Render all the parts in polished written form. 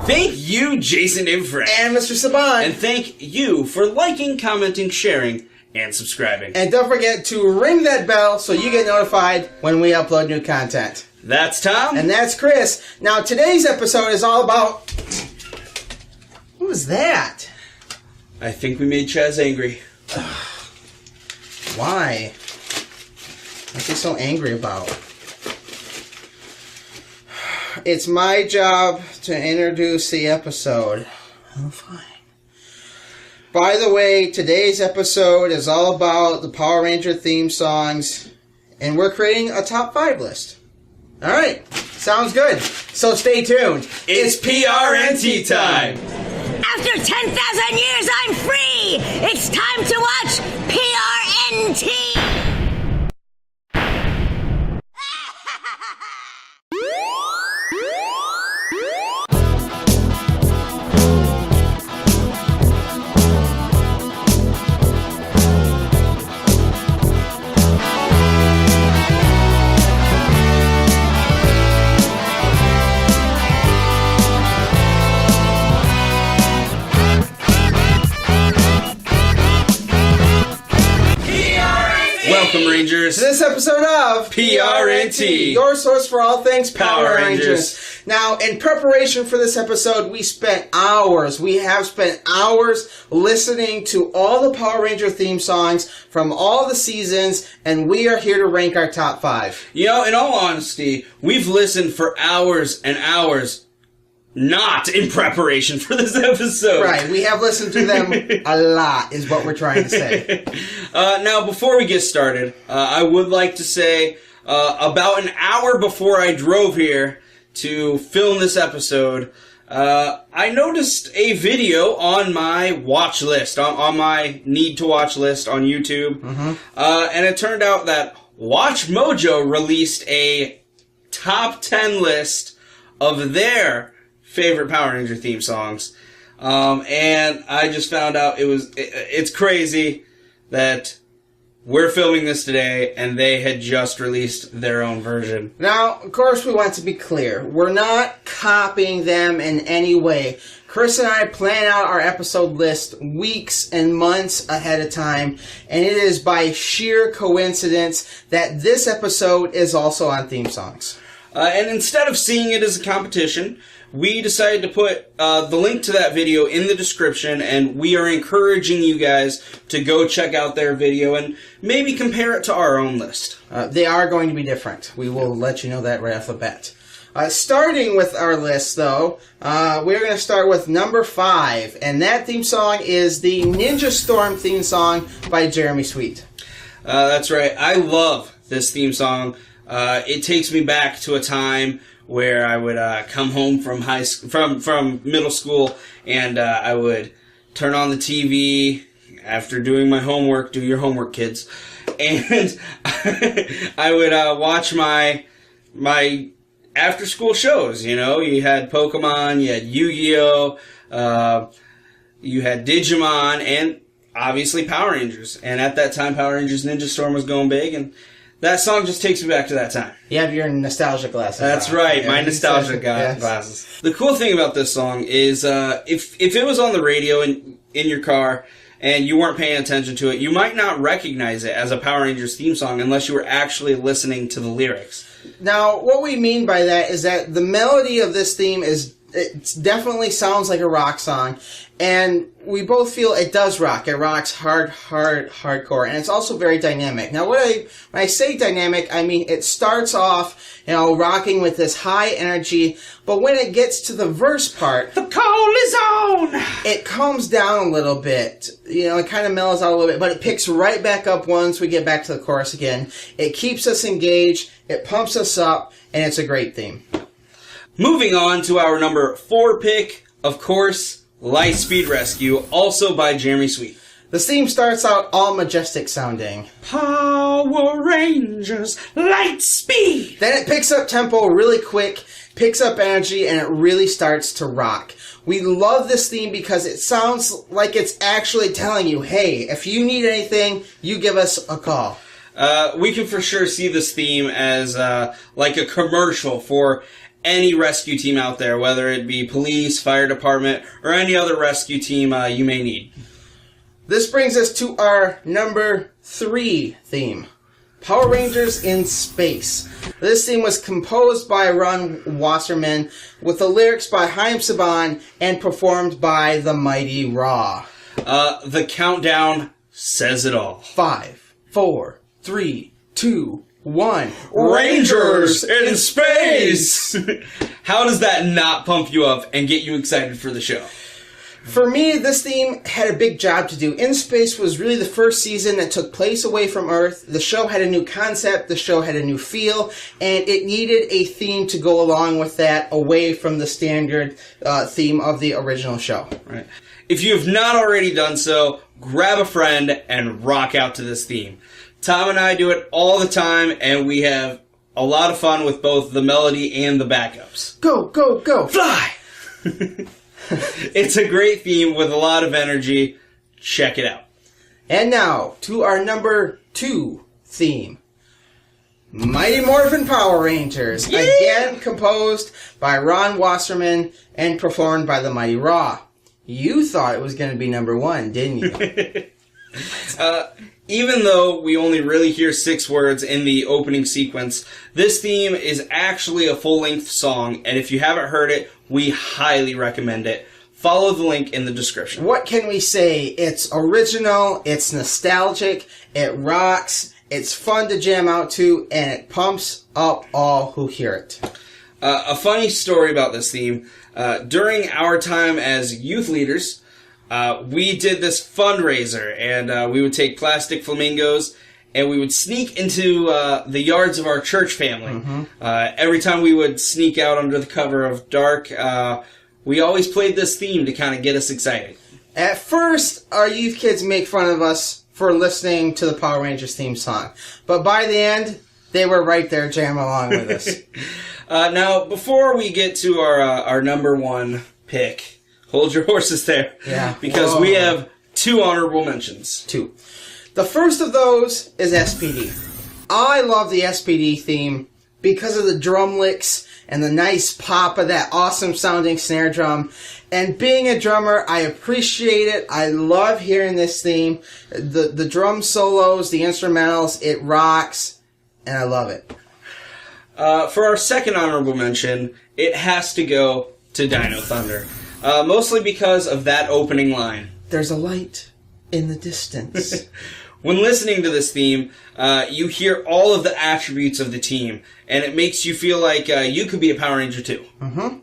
Thank you, Jason Infra. And Mr. Saban. And thank you for liking, commenting, sharing, and subscribing. And don't forget to ring that bell so you get notified when we upload new content. That's Tom. And that's Chris. Now, today's episode is all about... What was that? I think we made Chaz angry. Why? What's he so angry about? It's my job to introduce the episode. Oh, fine. By the way, today's episode is all about the Power Ranger theme songs, and we're creating a top 5 list. Alright, sounds good. So stay tuned. It's PRNT time! After 10,000 years, I'm free! It's time to watch PRNT! Welcome, Rangers, To this episode of PRNT, your source for all things Power Rangers. Rangers. Now, in preparation for this episode, we have spent hours listening to all the Power Ranger theme songs from all the seasons, and we are here to rank our top 5. You know, in all honesty, we've listened for hours and hours, not in preparation for this episode. Right, we have listened to them a lot, is what we're trying to say. Now, before we get started, I would like to say, about an hour before I drove here to film this episode, I noticed a video on my watch list, on my need to watch list on YouTube, and it turned out that Watch Mojo released a top 10 list of their favorite Power Ranger theme songs, and I just found out it's crazy that we're filming this today, and they had just released their own version. Now, of course, we want to be clear. We're not copying them in any way. Chris and I plan out our episode list weeks and months ahead of time, and it is by sheer coincidence that this episode is also on theme songs. And instead of seeing it as a competition, we decided to put the link to that video in the description, and we are encouraging you guys to go check out their video and maybe compare it to our own list. They are going to be different. We will let you know that right off the bat. Starting with our list, though, we're going to start with number 5, and that theme song is the Ninja Storm theme song by Jeremy Sweet. That's right. I love this theme song. It takes me back to a time where I would come home from from middle school, and I would turn on the TV after doing my homework. Do your homework, kids. And I would watch my after school shows. You know, you had Pokemon, you had Yu-Gi-Oh, you had Digimon, and obviously Power Rangers. And at that time, Power Rangers Ninja Storm was going big, and that song just takes me back to that time. You have your nostalgia glasses. That's right, my nostalgia glasses. The cool thing about this song is if it was on the radio in your car and you weren't paying attention to it, you might not recognize it as a Power Rangers theme song unless you were actually listening to the lyrics. Now, what we mean by that is that the melody of this theme it definitely sounds like a rock song, and we both feel it does rock. It rocks hardcore, and it's also very dynamic. Now, when I say dynamic, I mean it starts off, rocking with this high energy, but when it gets to the verse part, the call is on! It calms down a little bit. It kind of mellows out a little bit, but it picks right back up once we get back to the chorus again. It keeps us engaged, it pumps us up, and it's a great theme. Moving on to our number 4 pick, of course, Lightspeed Rescue, also by Jeremy Sweet. The theme starts out all majestic sounding. Power Rangers, Lightspeed! Then it picks up tempo really quick, picks up energy, and it really starts to rock. We love this theme because it sounds like it's actually telling you, hey, if you need anything, you give us a call. We can for sure see this theme as like a commercial for any rescue team out there, whether it be police, fire department, or any other rescue team you may need. This brings us to our number 3 theme, Power Rangers in Space. This theme was composed by Ron Wasserman with the lyrics by Haim Saban and performed by the Mighty Raw. The countdown says it all. 5, 4, 3, 2, 1. Rangers in Space! How does that not pump you up and get you excited for the show? For me, this theme had a big job to do. In Space was really the first season that took place away from Earth. The show had a new concept, the show had a new feel, and it needed a theme to go along with that, away from the standard theme of the original show. Right. If you have not already done so, grab a friend and rock out to this theme. Tom and I do it all the time, and we have a lot of fun with both the melody and the backups. Go, go, go, Fly! It's a great theme with a lot of energy. Check it out. And now, to our number 2 theme. Mighty Morphin Power Rangers. Yeah! Again composed by Ron Wasserman and performed by the Mighty Raw. You thought it was going to be number 1, didn't you? Even though we only really hear 6 words in the opening sequence, this theme is actually a full-length song, and if you haven't heard it, we highly recommend it. Follow the link in the description. What can we say? It's original, it's nostalgic, it rocks, it's fun to jam out to, and it pumps up all who hear it. A funny story about this theme. During our time as youth leaders, we did this fundraiser, and we would take plastic flamingos, and we would sneak into the yards of our church family. Mm-hmm. Every time we would sneak out under the cover of dark, we always played this theme to kind of get us excited. At first, our youth kids make fun of us for listening to the Power Rangers theme song, but by the end, they were right there jamming along with us. Now, before we get to our number 1 pick, hold your horses there. Yeah. Because we have 2 honorable mentions. 2. The first of those is SPD. I love the SPD theme because of the drum licks and the nice pop of that awesome sounding snare drum. And being a drummer, I appreciate it. I love hearing this theme. The drum solos, the instrumentals, it rocks, and I love it. For our second honorable mention, it has to go to Dino Thunder. Mostly because of that opening line. There's a light in the distance. When listening to this theme, you hear all of the attributes of the team, and it makes you feel like you could be a Power Ranger too. Mm-hmm.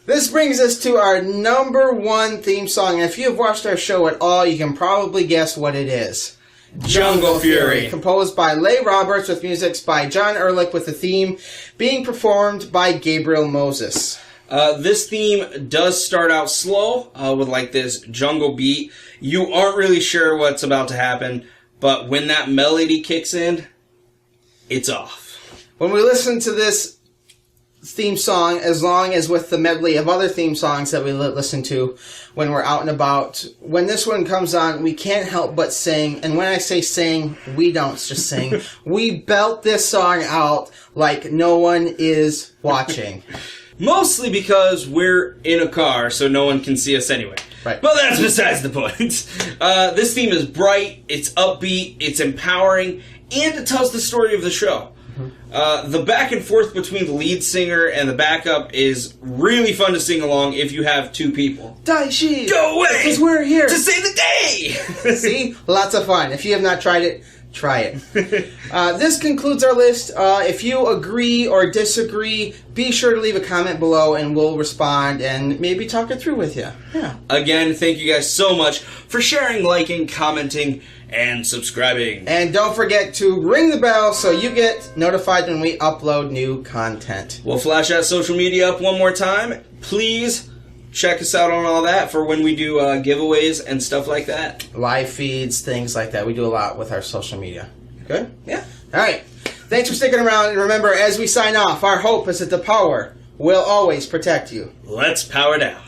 This brings us to our number 1 theme song, and if you have watched our show at all, you can probably guess what it is. Jungle Fury. Composed by Leigh Roberts with music by John Ehrlich, with the theme being performed by Gabriel Moses. This theme does start out slow, with like this jungle beat. You aren't really sure what's about to happen, but when that melody kicks in, it's off. When we listen to this theme song, as long as with the medley of other theme songs that we listen to when we're out and about, when this one comes on, we can't help but sing. And when I say sing, we don't just sing. We belt this song out like no one is watching. Mostly because we're in a car, so no one can see us anyway. Right. But that's besides the point. This theme is bright, it's upbeat, it's empowering, and it tells the story of the show. The back and forth between the lead singer and the backup is really fun to sing along if you have 2 people. Daishi! Go away! Because we're here to save the day! See? Lots of fun. If you have not tried it, try it. This concludes our list. If you agree or disagree, be sure to leave a comment below and we'll respond and maybe talk it through with you. Yeah. Again, thank you guys so much for sharing, liking, commenting, and subscribing. And don't forget to ring the bell so you get notified when we upload new content. We'll flash that social media up one more time. Please check us out on all that for when we do giveaways and stuff like that. Live feeds, things like that. We do a lot with our social media. Good? Yeah. All right. Thanks for sticking around. And remember, as we sign off, our hope is that the power will always protect you. Let's power down.